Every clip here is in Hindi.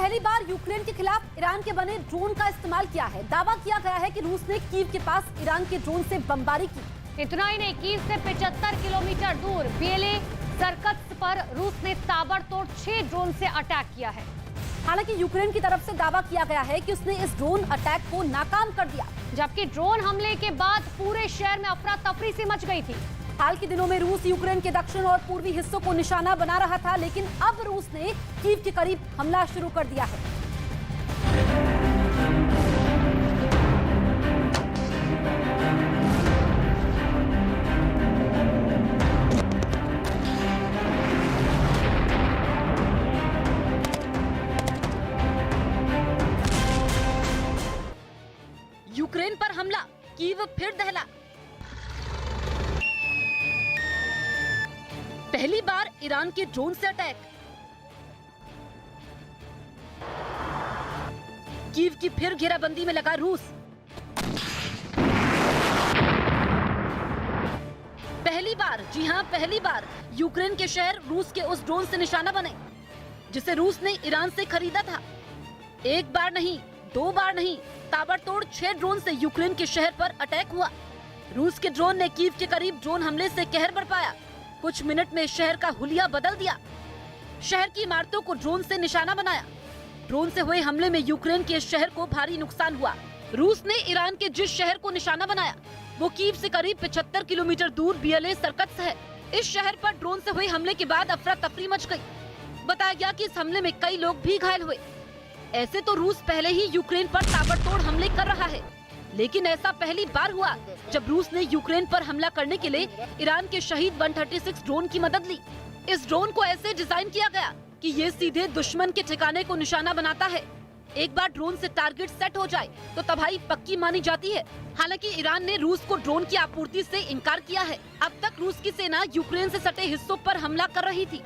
पहली बार यूक्रेन के खिलाफ ईरान के बने ड्रोन का इस्तेमाल किया है। दावा किया गया है कि रूस ने कीव के पास ईरान के ड्रोन से बमबारी की। इतना ही नहीं, कीव से 75 किलोमीटर दूर बीएलए सरकत्स पर रूस ने ताबड़तोड़ 6 ड्रोन से अटैक किया है। हालांकि यूक्रेन की तरफ से दावा किया गया है कि उसने इस ड्रोन अटैक को नाकाम कर दिया, जबकि ड्रोन हमले के बाद पूरे शहर में अफरा तफरी सी मच गई थी। हाल के दिनों में रूस यूक्रेन के दक्षिण और पूर्वी हिस्सों को निशाना बना रहा था, लेकिन अब रूस ने कीव के करीब हमला शुरू कर दिया है। यूक्रेन पर हमला, कीव फिर दहला। पहली बार ईरान के ड्रोन से अटैक। कीव की फिर घेराबंदी में लगा रूस। पहली बार, जी हां पहली बार, यूक्रेन के शहर रूस के उस ड्रोन से निशाना बने जिसे रूस ने ईरान से खरीदा था। एक बार नहीं, 2 बार नहीं, ताबड़तोड़ 6 ड्रोन से यूक्रेन के शहर पर अटैक हुआ। रूस के ड्रोन ने कीव के करीब ड्रोन हमले से कहर बरपाया। कुछ मिनट में शहर का हुलिया बदल दिया। शहर की इमारतों को ड्रोन से निशाना बनाया। ड्रोन से हुए हमले में यूक्रेन के शहर को भारी नुकसान हुआ। रूस ने ईरान के जिस शहर को निशाना बनाया वो कीव से करीब 75 किलोमीटर दूर बीएलए सरकत्स है। इस शहर पर ड्रोन से हुए हमले के बाद अफरा तफरी मच गई। बताया गया कि इस हमले में कई लोग भी घायल हुए। ऐसे तो रूस पहले ही यूक्रेन पर ताबड़तोड़ हमले कर रहा है, लेकिन ऐसा पहली बार हुआ जब रूस ने यूक्रेन पर हमला करने के लिए ईरान के शहीद 136 ड्रोन की मदद ली। इस ड्रोन को ऐसे डिजाइन किया गया कि ये सीधे दुश्मन के ठिकाने को निशाना बनाता है। एक बार ड्रोन से टारगेट सेट हो जाए तो तबाही पक्की मानी जाती है। हालांकि ईरान ने रूस को ड्रोन की आपूर्ति से इनकार किया है। अब तक रूस की सेना यूक्रेन से सटे हिस्सों पर हमला कर रही थी,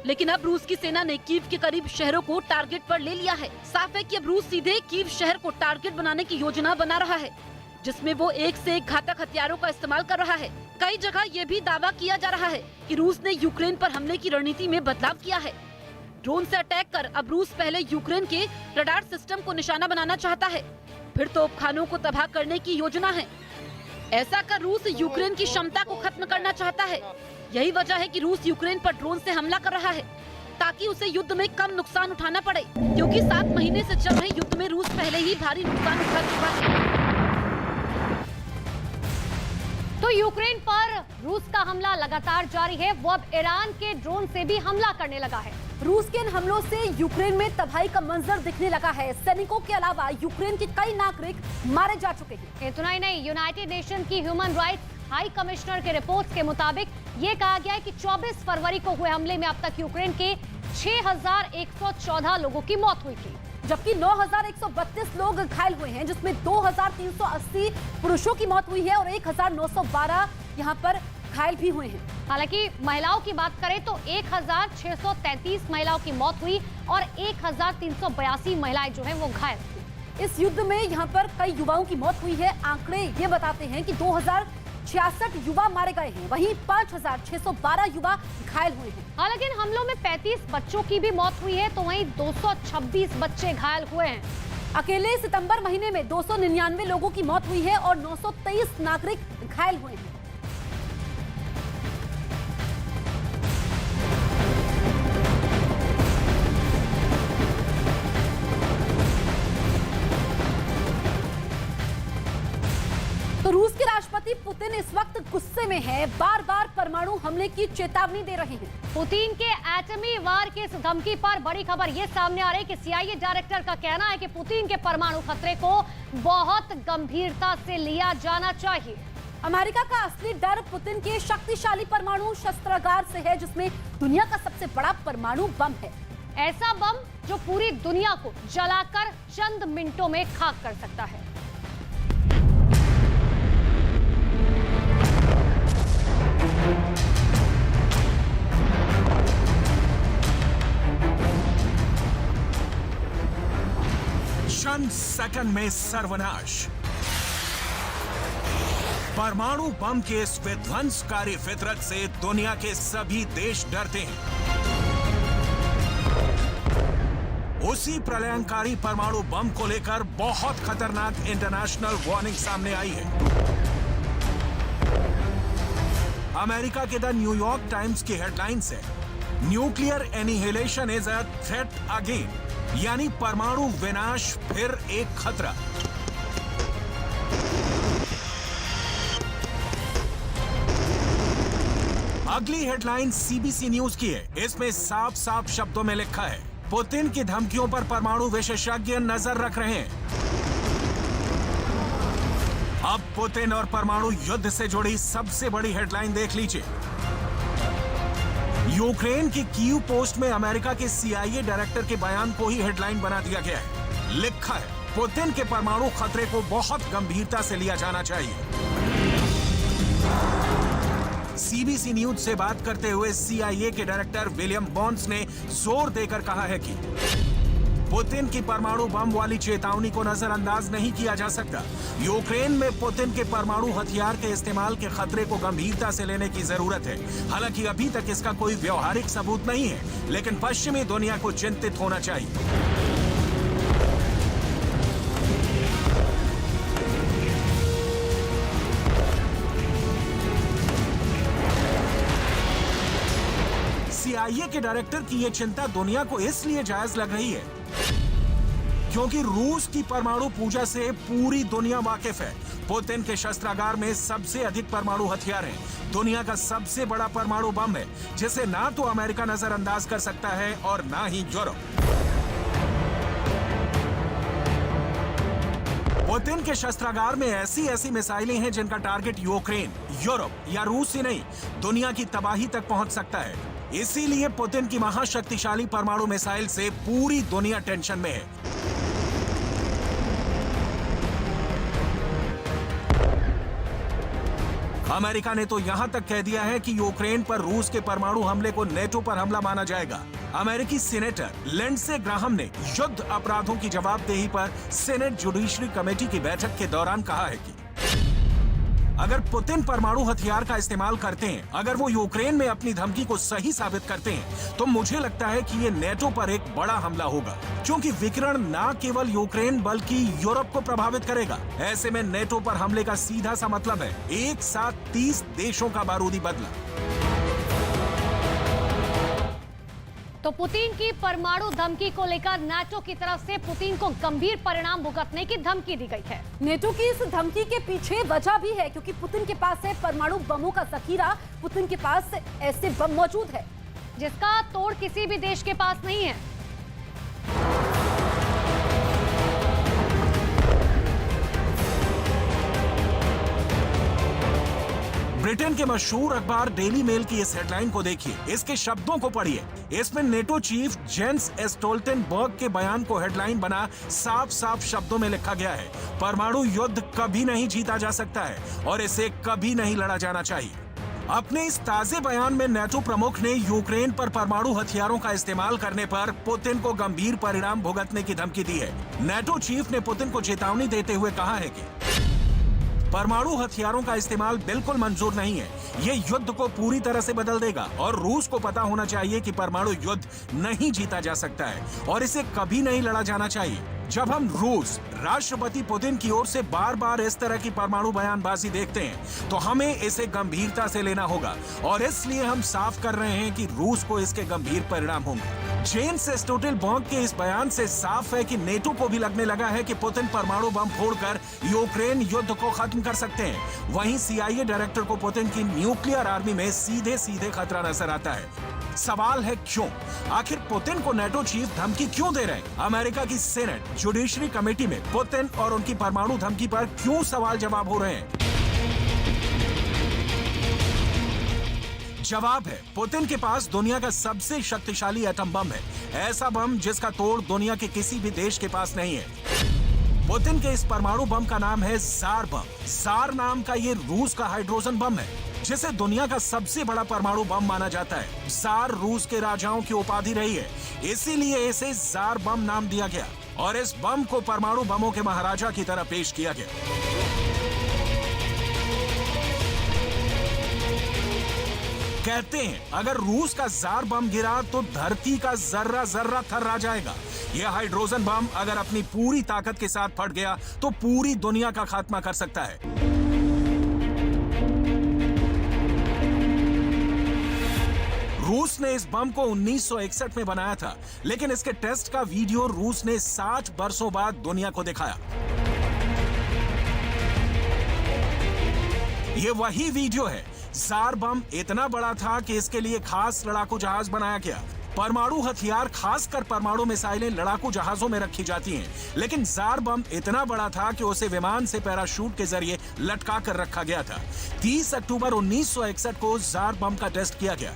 लेकिन अब रूस की सेना ने कीव के करीब शहरों को टारगेट पर ले लिया है। साफ है कि अब रूस सीधे कीव शहर को टारगेट बनाने की योजना बना रहा है, जिसमें वो एक से एक घातक हथियारों का इस्तेमाल कर रहा है। कई जगह ये भी दावा किया जा रहा है कि रूस ने यूक्रेन पर हमले की रणनीति में बदलाव किया है। ड्रोन से अटैक कर अब रूस पहले यूक्रेन के रडार सिस्टम को निशाना बनाना चाहता है, फिर तोपखानों को तबाह करने की योजना है। ऐसा कर रूस यूक्रेन की क्षमता को खत्म करना चाहता है। यही वजह है कि रूस यूक्रेन पर ड्रोन से हमला कर रहा है, ताकि उसे युद्ध में कम नुकसान उठाना पड़े, क्योंकि 7 महीने से चल रहे युद्ध में रूस पहले ही भारी नुकसान उठा चुका है। तो यूक्रेन पर रूस का हमला लगातार जारी है। वो अब ईरान के ड्रोन से भी हमला करने लगा है। रूस के इन हमलों से यूक्रेन में तबाही का मंजर दिखने लगा है। सैनिकों के अलावा यूक्रेन के कई नागरिक मारे जा चुके हैं। इतना ही नहीं, यूनाइटेड नेशन की ह्यूमन राइट्स हाई कमिश्नर के रिपोर्ट्स के मुताबिक ये कहा गया है कि 24 फरवरी को हुए हमले में अब तक यूक्रेन के 6114 लोगों की मौत हुई थी, जबकि 9132 लोग घायल हुए हैं, जिसमें 2380 पुरुषों की मौत हुई है और 1912 यहाँ पर घायल भी हुए हैं। हालांकि महिलाओं की बात करें तो 1633 महिलाओं की मौत हुई और 1382 महिलाएं जो हैं वो घायल हुई। इस युद्ध में यहाँ पर कई युवाओं की मौत हुई है। आंकड़े ये बताते हैं कि 2066 युवा मारे गए हैं, वहीं 5612 युवा घायल हुए हैं। हालांकि इन हमलों में 35 बच्चों की भी मौत हुई है, तो वहीं 226 बच्चे घायल हुए हैं। अकेले सितंबर महीने में 299 लोगों की मौत हुई है और 923 नागरिक घायल हुए हैं। तो रूस के राष्ट्रपति पुतिन इस वक्त गुस्से में हैं, बार-बार परमाणु हमले की चेतावनी दे रहे हैं। पुतिन के एटमी वार की इस धमकी पर बड़ी खबर ये सामने आ रही है कि सीआईए डायरेक्टर का कहना है कि पुतिन के परमाणु खतरे को बहुत गंभीरता से लिया जाना चाहिए। अमेरिका का असली डर पुतिन के शक्तिशाली परमाणु शस्त्रागार से है, जिसमें दुनिया का सबसे बड़ा परमाणु बम है। ऐसा बम जो पूरी दुनिया को जलाकर चंद मिनटों में खाक कर सकता है। क्षण सेकंड में सर्वनाश। परमाणु बम के इस विध्वंसकारी फितरत से दुनिया के सभी देश डरते हैं। उसी प्रलयंकारी परमाणु बम को लेकर बहुत खतरनाक इंटरनेशनल वार्निंग सामने आई है। अमेरिका के द न्यूयॉर्क टाइम्स की हेडलाइंस है, nuclear annihilation is a threat again, यानी परमाणु विनाश फिर एक खतरा। अगली हेडलाइन सीबीसी न्यूज की है। इसमें साफ साफ शब्दों में लिखा है, पुतिन की धमकियों पर परमाणु विशेषज्ञ नजर रख रहे हैं। अब पुतिन और परमाणु युद्ध से जुड़ी सबसे बड़ी हेडलाइन देख लीजिए। यूक्रेन की कीव पोस्ट में अमेरिका के सीआईए डायरेक्टर के बयान को ही हेडलाइन बना दिया गया है। लिखा है, पुतिन के परमाणु खतरे को बहुत गंभीरता से लिया जाना चाहिए। सीबीसी न्यूज से बात करते हुए सीआईए के डायरेक्टर विलियम बॉन्स ने जोर देकर कहा है कि पुतिन की परमाणु बम वाली चेतावनी को नजरअंदाज नहीं किया जा सकता। यूक्रेन में पुतिन के परमाणु हथियार के इस्तेमाल के खतरे को गंभीरता से लेने की जरूरत है। हालांकि अभी तक इसका कोई व्यवहारिक सबूत नहीं है, लेकिन पश्चिमी दुनिया को चिंतित होना चाहिए। सीआईए के डायरेक्टर की यह चिंता दुनिया को इसलिए जायज लग रही है क्योंकि रूस की परमाणु पूजा से पूरी दुनिया वाकिफ है। पुतिन के शस्त्रागार में सबसे अधिक परमाणु हथियार हैं। दुनिया का सबसे बड़ा परमाणु बम है, जिसे ना तो अमेरिका नजरअंदाज कर सकता है और ना ही यूरोप। पुतिन के शस्त्रागार में ऐसी ऐसी मिसाइलें हैं जिनका टारगेट यूक्रेन, यूरोप या रूस ही नहीं, दुनिया की तबाही तक पहुंच सकता है। इसीलिए पुतिन की महाशक्तिशाली परमाणु मिसाइल से पूरी दुनिया टेंशन में है। अमेरिका ने तो यहां तक कह दिया है कि यूक्रेन पर रूस के परमाणु हमले को नेटो पर हमला माना जाएगा। अमेरिकी सीनेटर लिंडसे ग्राहम ने युद्ध अपराधों की जवाबदेही पर सीनेट जुडिशरी कमेटी की बैठक के दौरान कहा है कि अगर पुतिन परमाणु हथियार का इस्तेमाल करते हैं, अगर वो यूक्रेन में अपनी धमकी को सही साबित करते हैं, तो मुझे लगता है कि ये नेटो पर एक बड़ा हमला होगा, क्योंकि विकिरण न केवल यूक्रेन बल्कि यूरोप को प्रभावित करेगा। ऐसे में नेटो पर हमले का सीधा सा मतलब है एक साथ 30 देशों का बारूदी बदला। तो पुतिन की परमाणु धमकी को लेकर नाटो की तरफ से पुतिन को गंभीर परिणाम भुगतने की धमकी दी गई है। नेटो की इस धमकी के पीछे वजह भी है, क्योंकि पुतिन के पास है परमाणु बमों का जखीरा। पुतिन के पास ऐसे बम मौजूद है जिसका तोड़ किसी भी देश के पास नहीं है। ब्रिटेन के मशहूर अखबार डेली मेल की इस हेडलाइन को देखिए, इसके शब्दों को पढ़िए। इसमें नेटो चीफ जेंस स्टोल्टेनबर्ग के बयान को हेडलाइन बना साफ साफ शब्दों में लिखा गया है, परमाणु युद्ध कभी नहीं जीता जा सकता है और इसे कभी नहीं लड़ा जाना चाहिए। अपने इस ताजे बयान में नेटो प्रमुख ने यूक्रेन पर परमाणु हथियारों का इस्तेमाल करने पर पुतिन को गंभीर परिणाम भुगतने की धमकी दी है। नेटो चीफ ने पुतिन को चेतावनी देते हुए कहा है कि परमाणु हथियारों का इस्तेमाल बिल्कुल मंजूर नहीं है। ये युद्ध को पूरी तरह से बदल देगा और रूस को पता होना चाहिए कि परमाणु युद्ध नहीं जीता जा सकता है और इसे कभी नहीं लड़ा जाना चाहिए। जब हम रूस राष्ट्रपति पुतिन की ओर से बार बार इस तरह की परमाणु बयानबाजी देखते हैं, तो हमें इसे गंभीरता से लेना होगा और इसलिए हम साफ कर रहे हैं कि रूस को इसके गंभीर परिणाम होंगे। जेम्स स्टोल्टेनबर्ग के इस बयान से साफ है कि नेटो को भी लगने लगा है कि पुतिन परमाणु बम फोड़कर यूक्रेन युद्ध को खत्म कर सकते हैं। वहीं सीआईए डायरेक्टर को पुतिन की न्यूक्लियर आर्मी में सीधे सीधे खतरा नजर आता है। सवाल है क्यों? आखिर पुतिन को नेटो चीफ धमकी क्यों दे रहे हैं? अमेरिका की सेनेट जुडिशरी कमेटी में पुतिन और उनकी परमाणु धमकी पर क्यों सवाल जवाब हो रहे हैं? जवाब है, पुतिन के पास दुनिया का सबसे शक्तिशाली एटम बम है, ऐसा बम जिसका तोड़ दुनिया के किसी भी देश के पास नहीं है। पुतिन के इस परमाणु बम का नाम है ज़ार बम। ज़ार नाम का ये रूस का हाइड्रोजन बम है, जिसे दुनिया का सबसे बड़ा परमाणु बम माना जाता है। ज़ार रूस के राजाओं की उपाधि रही है, इसीलिए इसे ज़ार बम नाम दिया गया और इस बम को परमाणु बमों के महाराजा की तरह पेश किया गया। कहते हैं अगर रूस का ज़ार बम गिरा तो धरती का जर्रा जर्रा थर्रा जाएगा। यह हाइड्रोजन बम अगर अपनी पूरी ताकत के साथ फट गया तो पूरी दुनिया का खात्मा कर सकता है। रूस ने इस बम को 1961 में बनाया था, लेकिन इसके टेस्ट का वीडियो रूस ने 60 वर्षों बाद दुनिया को दिखाया। यह वही वीडियो है। जार बम इतना बड़ा था कि इसके लिए खास लड़ाकू जहाज बनाया गया। परमाणु हथियार, खासकर परमाणु मिसाइलें लड़ाकू जहाजों में रखी जाती हैं, लेकिन जार बम इतना बड़ा था कि उसे विमान से पैराशूट के जरिए लटका कर रखा गया था। 30 अक्टूबर 1961 को जार बम का टेस्ट किया गया।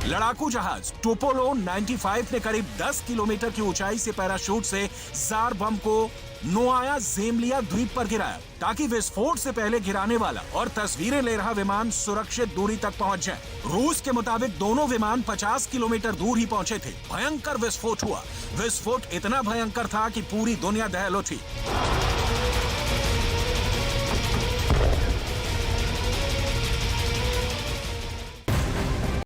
लड़ाकू जहाज टोपोलो 95 ने करीब 10 किलोमीटर की ऊंचाई से पैराशूट से जार बम को नोआया ज़ेमलिया द्वीप पर गिराया, ताकि विस्फोट से पहले गिराने वाला और तस्वीरें ले रहा विमान सुरक्षित दूरी तक पहुंच जाए। रूस के मुताबिक दोनों विमान 50 किलोमीटर दूर ही पहुंचे थे। भयंकर विस्फोट हुआ। विस्फोट इतना भयंकर था कि पूरी दुनिया दहल उठी।